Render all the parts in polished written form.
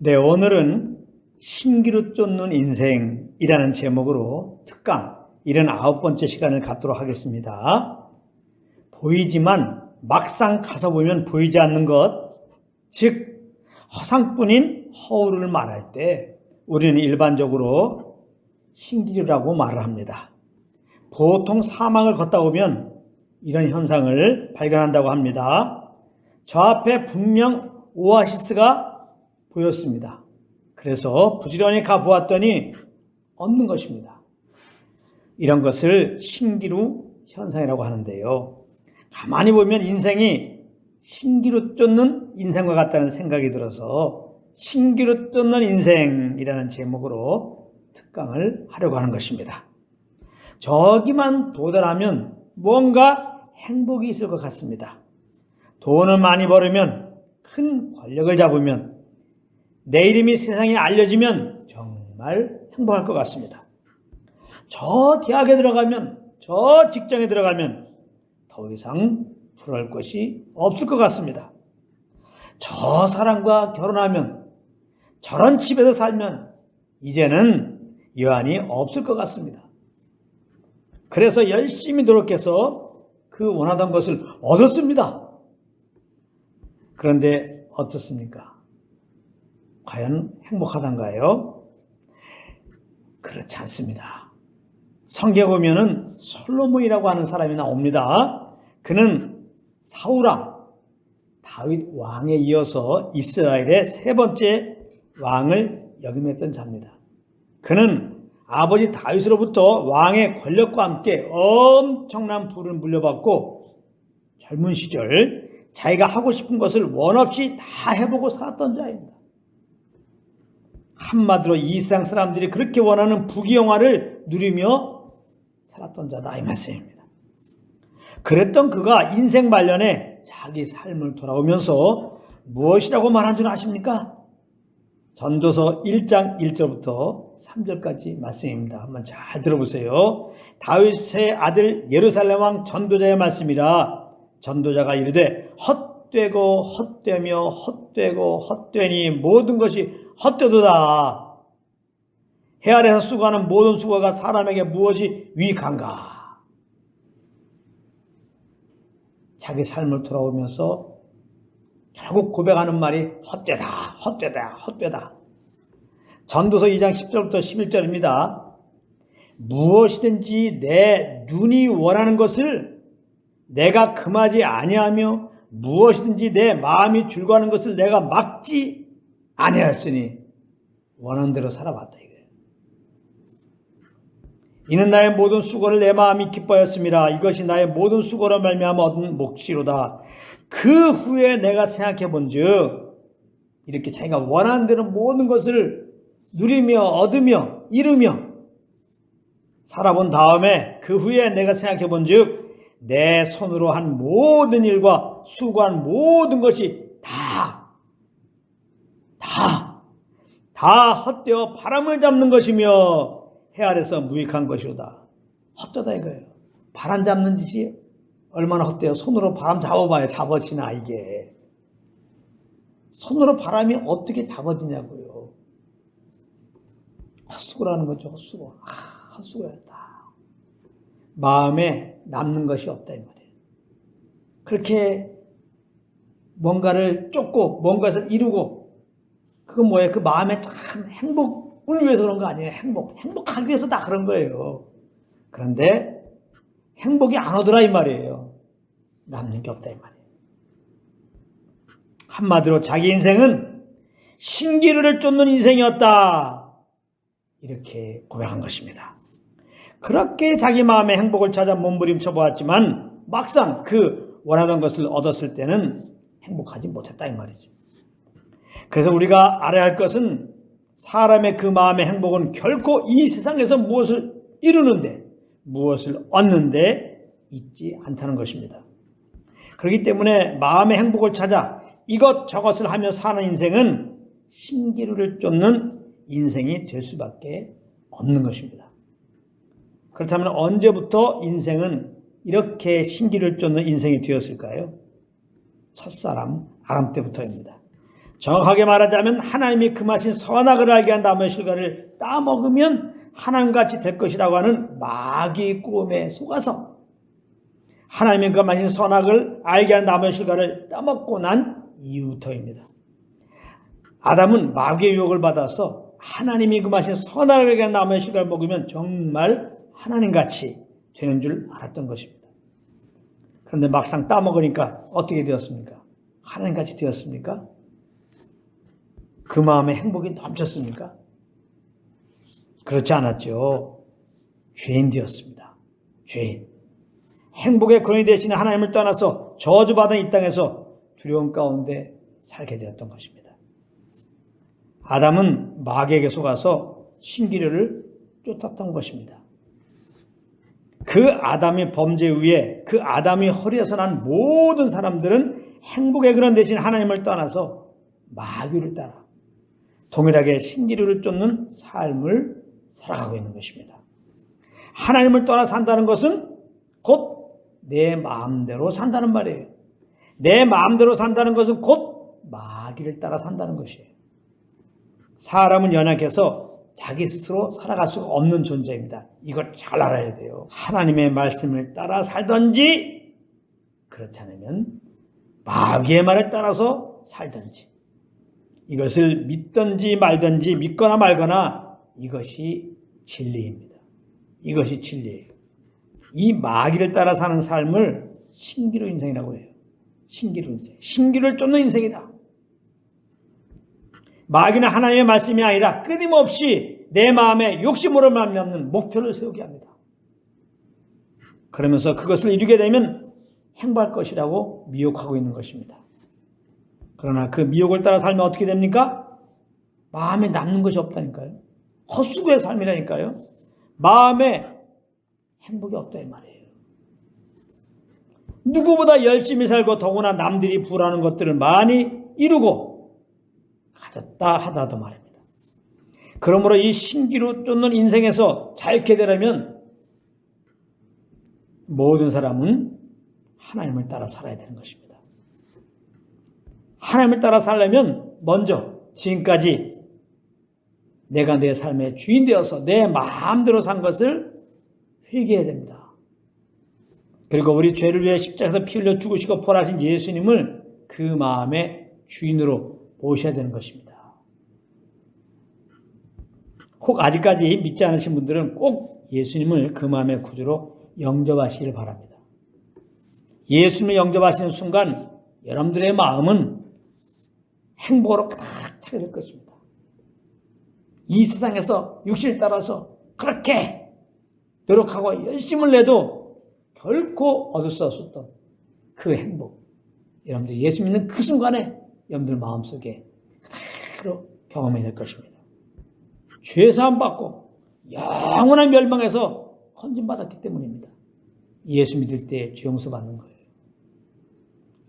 네, 오늘은 신기루 쫓는 인생이라는 제목으로 특강 79번째 시간을 갖도록 하겠습니다. 보이지만 막상 가서 보면 보이지 않는 것, 즉 허상뿐인 허울을 말할 때 우리는 일반적으로 신기루라고 말을 합니다. 보통 사막을 걷다 보면 이런 현상을 발견한다고 합니다. 저 앞에 분명 오아시스가 보였습니다. 그래서 부지런히 가보았더니 없는 것입니다. 이런 것을 신기루 현상이라고 하는데요. 가만히 보면 인생이 신기루 쫓는 인생과 같다는 생각이 들어서 신기루 쫓는 인생이라는 제목으로 특강을 하려고 하는 것입니다. 저기만 도달하면 뭔가 행복이 있을 것 같습니다. 돈을 많이 벌으면, 큰 권력을 잡으면, 내 이름이 세상에 알려지면 정말 행복할 것 같습니다. 저 대학에 들어가면, 저 직장에 들어가면 더 이상 부러울 것이 없을 것 같습니다. 저 사람과 결혼하면, 저런 집에서 살면 이제는 여한이 없을 것 같습니다. 그래서 열심히 노력해서 그 원하던 것을 얻었습니다. 그런데 어떻습니까? 과연 행복하단가요? 그렇지 않습니다. 성경에 보면은 솔로몬이라고 하는 사람이 나옵니다. 그는 사울왕, 다윗 왕에 이어서 이스라엘의 세 번째 왕을 역임했던 자입니다. 그는 아버지 다윗으로부터 왕의 권력과 함께 엄청난 부를 물려받고 젊은 시절 자기가 하고 싶은 것을 원없이 다 해보고 살았던 자입니다. 한마디로 이 세상 사람들이 그렇게 원하는 부귀영화를 누리며 살았던 자다 이 말씀입니다. 그랬던 그가 인생 말년에 자기 삶을 돌아오면서 무엇이라고 말한 줄 아십니까? 전도서 1장 1절부터 3절까지 말씀입니다. 한번 잘 들어보세요. 다윗의 아들 예루살렘 왕 전도자의 말씀이라. 전도자가 이르되 헛되고 헛되며 헛되고 헛되니 모든 것이 헛되도다. 해 아래서 수고하는 모든 수고가 사람에게 무엇이 유익한가? 자기 삶을 돌아오면서 결국 고백하는 말이 헛되다, 헛되다, 헛되다. 전도서 2장 10절부터 11절입니다. 무엇이든지 내 눈이 원하는 것을 내가 금하지 아니하며 무엇이든지 내 마음이 즐거워하는 것을 내가 막지 아니하였으니 원하는 대로 살아봤다 이거예요. 이는 나의 모든 수고를 내 마음이 기뻐하였음이라. 이것이 나의 모든 수고로 말미암아 얻은 몫이로다. 그 후에 내가 생각해 본즉, 이렇게 자기가 원하는 대로 모든 것을 누리며 얻으며 이루며 살아본 다음에 그 후에 내가 생각해 본즉 내 손으로 한 모든 일과 수고한 모든 것이 다 헛되어 바람을 잡는 것이며 해 아래서 무익한 것이로다. 헛되다 이거예요. 바람 잡는 짓이 얼마나 헛되어. 손으로 바람 잡아봐야 잡아지나 이게. 손으로 바람이 어떻게 잡아지냐고요. 헛수고라는 거죠. 헛수고. 헛수고였다. 마음에 남는 것이 없다 이 말이에요. 그렇게 뭔가를 쫓고 뭔가를 이루고 그건 뭐예요? 그 마음에 참 행복을 위해서 그런 거 아니에요. 행복하기 위해서 다 그런 거예요. 그런데 행복이 안 오더라 이 말이에요. 남는 게 없다 이 말이에요. 한마디로 자기 인생은 신기루를 쫓는 인생이었다. 이렇게 고백한 것입니다. 그렇게 자기 마음의 행복을 찾아 몸부림쳐 보았지만 막상 그 원하던 것을 얻었을 때는 행복하지 못했다 이 말이죠. 그래서 우리가 알아야 할 것은 사람의 그 마음의 행복은 결코 이 세상에서 무엇을 이루는데 무엇을 얻는데 있지 않다는 것입니다. 그렇기 때문에 마음의 행복을 찾아 이것저것을 하며 사는 인생은 신기루를 쫓는 인생이 될 수밖에 없는 것입니다. 그렇다면 언제부터 인생은 이렇게 신기루를 쫓는 인생이 되었을까요? 첫사람 아담 때부터입니다. 정확하게 말하자면 하나님이 금하신 선악을 알게 한 나무의 실과를 따먹으면 하나님같이 될 것이라고 하는 마귀의 꿈에 속아서 하나님이 금하신 선악을 알게 한 나무의 실과를 따먹고 난 이후부터입니다. 아담은 마귀의 유혹을 받아서 하나님이 금하신 선악을 알게 한 나무의 실과를 먹으면 정말 하나님같이 되는 줄 알았던 것입니다. 그런데 막상 따먹으니까 어떻게 되었습니까? 하나님같이 되었습니까? 그 마음에 행복이 넘쳤습니까? 그렇지 않았죠. 죄인 되었습니다. 죄인. 행복의 근원이 되시는 하나님을 떠나서 저주받은 이 땅에서 두려움 가운데 살게 되었던 것입니다. 아담은 마귀에게 속아서 신기류를 쫓았던 것입니다. 그 아담의 범죄 후에 그 아담이 허리에서 난 모든 사람들은 행복의 근원 되신 하나님을 떠나서 마귀를 따라 동일하게 신기류를 쫓는 삶을 살아가고 있는 것입니다. 하나님을 떠나 산다는 것은 곧 내 마음대로 산다는 말이에요. 내 마음대로 산다는 것은 곧 마귀를 따라 산다는 것이에요. 사람은 연약해서 자기 스스로 살아갈 수가 없는 존재입니다. 이걸 잘 알아야 돼요. 하나님의 말씀을 따라 살든지 그렇지 않으면 마귀의 말을 따라서 살든지 이것을 믿든지 말든지 믿거나 말거나 이것이 진리입니다. 이것이 진리예요. 이 마귀를 따라 사는 삶을 신기루 인생이라고 해요. 신기루 인생. 신기루를 쫓는 인생이다. 마귀는 하나님의 말씀이 아니라 끊임없이 내 마음에 욕심으로 말미암는 목표를 세우게 합니다. 그러면서 그것을 이루게 되면 행복할 것이라고 미혹하고 있는 것입니다. 그러나 그 미혹을 따라 살면 어떻게 됩니까? 마음에 남는 것이 없다니까요. 헛수고의 삶이라니까요. 마음에 행복이 없다 이 말이에요. 누구보다 열심히 살고 더구나 남들이 부라는 것들을 많이 이루고 가졌다 하더라도 말입니다. 그러므로 이 신기루 쫓는 인생에서 자유케 되려면 모든 사람은 하나님을 따라 살아야 되는 것입니다. 하나님을 따라 살려면 먼저 지금까지 내가 내 삶의 주인 되어서 내 마음대로 산 것을 회개해야 됩니다. 그리고 우리 죄를 위해 십자가에서 피 흘려 죽으시고 부활하신 예수님을 그 마음의 주인으로 모셔야 되는 것입니다. 혹 아직까지 믿지 않으신 분들은 꼭 예수님을 그 마음의 구주로 영접하시기를 바랍니다. 예수님을 영접하시는 순간 여러분들의 마음은 행복으로 가득 차게 될 것입니다. 이 세상에서 육신을 따라서 그렇게 노력하고 열심을 내도 결코 얻을 수 없었던 그 행복. 여러분들 예수 믿는 그 순간에 여러분들 마음속에 그대로 경험이 될 것입니다. 죄사함 받고 영원한 멸망에서 건진받았기 때문입니다. 예수 믿을 때 죄 용서 받는 거예요.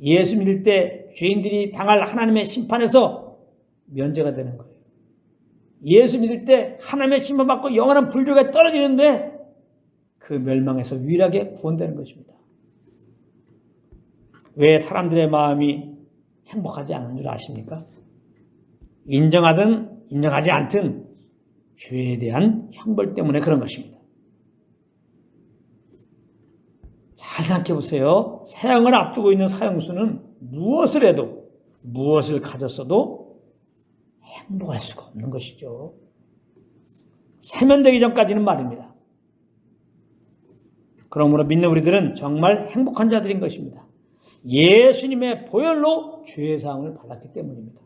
예수 믿을 때 죄인들이 당할 하나님의 심판에서 면제가 되는 거예요. 예수 믿을 때 하나님의 심판받고 영원한 불교에 떨어지는데 그 멸망에서 유일하게 구원되는 것입니다. 왜 사람들의 마음이 행복하지 않은 줄 아십니까? 인정하든 인정하지 않든 죄에 대한 형벌 때문에 그런 것입니다. 잘 생각해 보세요. 사형을 앞두고 있는 사형수는 무엇을 해도 무엇을 가졌어도 행복할 수가 없는 것이죠. 세면되기 전까지는 말입니다. 그러므로 믿는 우리들은 정말 행복한 자들인 것입니다. 예수님의 보혈로 죄사함을 받았기 때문입니다.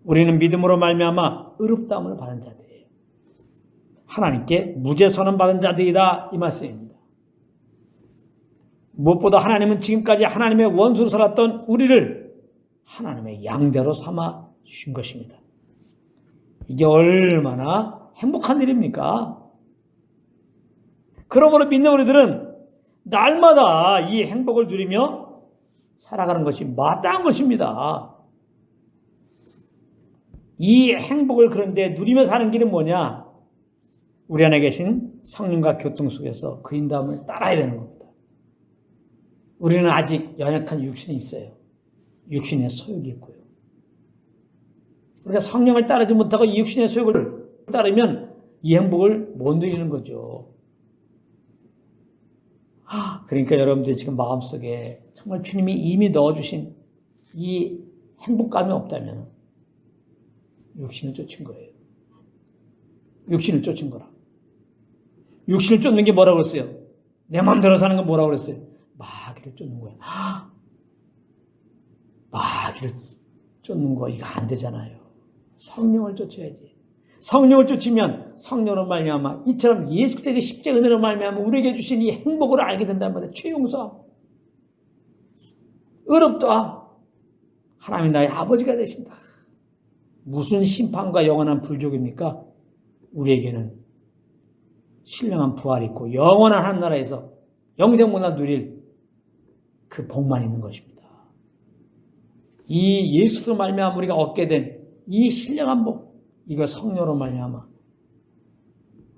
우리는 믿음으로 말미암아 의롭다함을 받은 자들이에요. 하나님께 무죄 선언 받은 자들이다 이 말씀입니다. 무엇보다 하나님은 지금까지 하나님의 원수로 살았던 우리를 하나님의 양자로 삼아 주신 것입니다. 이게 얼마나 행복한 일입니까? 그러므로 믿는 우리들은 날마다 이 행복을 누리며 살아가는 것이 마땅한 것입니다. 이 행복을 그런데 누리며 사는 길은 뭐냐? 우리 안에 계신 성령과 교통 속에서 그 인도함을 따라야 되는 겁니다. 우리는 아직 연약한 육신이 있어요. 육신의 소욕이 있고요. 우리가 성령을 따르지 못하고 이 육신의 소욕을 따르면 이 행복을 못 누리는 거죠. 그러니까 여러분들 지금 마음속에 정말 주님이 이미 넣어주신 이 행복감이 없다면 육신을 쫓은 거예요. 육신을 쫓은 거라. 육신을 쫓는 게 뭐라고 그랬어요? 내 마음대로 사는 건 뭐라고 그랬어요? 마귀를 쫓는 거야. 마귀를 쫓는 거 이거 안 되잖아요. 성령을 쫓아야지. 성령을 쫓으면 성령으로 말미암아 이처럼 예수 그리스도의 십자가 은혜로 말미암아 우리에게 주신 이 행복을 알게 된단 말이에요. 죄용서함, 의롭다. 하나님이 나의 아버지가 되신다. 무슨 심판과 영원한 불족입니까? 우리에게는 신령한 부활이 있고 영원한 하늘나라에서 영생문화 누릴 그 복만 있는 것입니다. 이 예수로 말미암아 우리가 얻게 된 이 신령한 복, 이거 성령으로 말미암아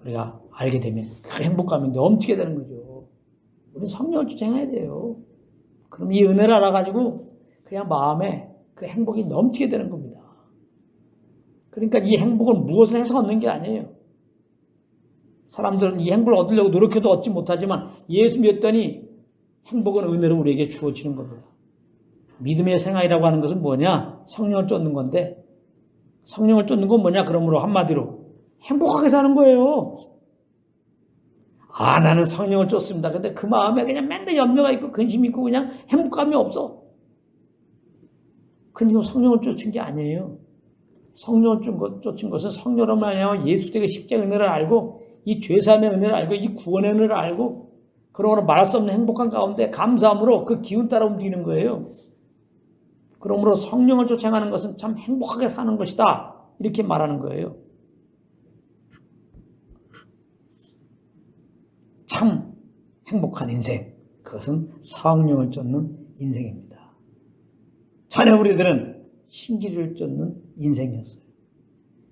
우리가 알게 되면 그 행복감이 넘치게 되는 거죠. 우리는 성령을 쫓아야 돼요. 그럼 이 은혜를 알아가지고 그냥 마음에 그 행복이 넘치게 되는 겁니다. 그러니까 이 행복은 무엇을 해서 얻는 게 아니에요. 사람들은 이 행복을 얻으려고 노력해도 얻지 못하지만 예수 믿었더니 행복은 은혜로 우리에게 주어지는 겁니다. 믿음의 생활이라고 하는 것은 뭐냐? 성령을 쫓는 건데, 성령을 쫓는 건 뭐냐? 그러므로 한마디로 행복하게 사는 거예요. 나는 성령을 쫓습니다. 근데 그 마음에 그냥 맨날 염려가 있고 근심이 있고 그냥 행복감이 없어. 근데 성령을 쫓은 게 아니에요. 성령을 쫓은 것은 성령으로 말미암아 예수 그리스도의 십자가 은혜를 알고 이 죄사함의 은혜를 알고 이 구원의 은혜를 알고 그러므로 말할 수 없는 행복한 가운데 감사함으로 그 기운 따라 움직이는 거예요. 그러므로 성령을 쫓아가는 것은 참 행복하게 사는 것이다. 이렇게 말하는 거예요. 참 행복한 인생, 그것은 성령을 쫓는 인생입니다. 전에 우리들은 신기를 쫓는 인생이었어요.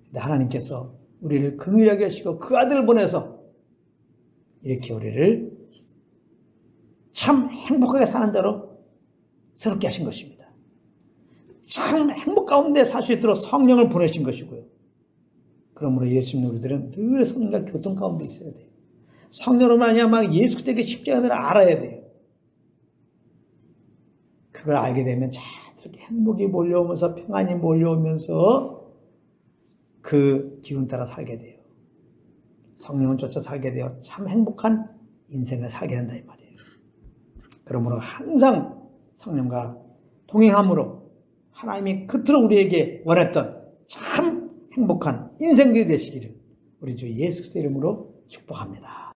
근데 하나님께서 우리를 긍휼하게 하시고 그 아들을 보내서 이렇게 우리를 참 행복하게 사는 자로 새롭게 하신 것입니다. 참 행복 가운데 살 수 있도록 성령을 보내신 것이고요. 그러므로 예수 믿는 우리들은 늘 성령과 교통 가운데 있어야 돼요. 성령으로 말미암아 예수 그리스도의 십자가를 알아야 돼요. 그걸 알게 되면 자연스럽게 행복이 몰려오면서 평안이 몰려오면서 그 기운 따라 살게 돼요. 성령을 쫓아 살게 되어 참 행복한 인생을 살게 된다 이 말이에요. 그러므로 항상 성령과 동행함으로 하나님이 끝으로 우리에게 원했던 참 행복한 인생들이 되시기를 우리 주 예수 그리스도 이름으로 축복합니다.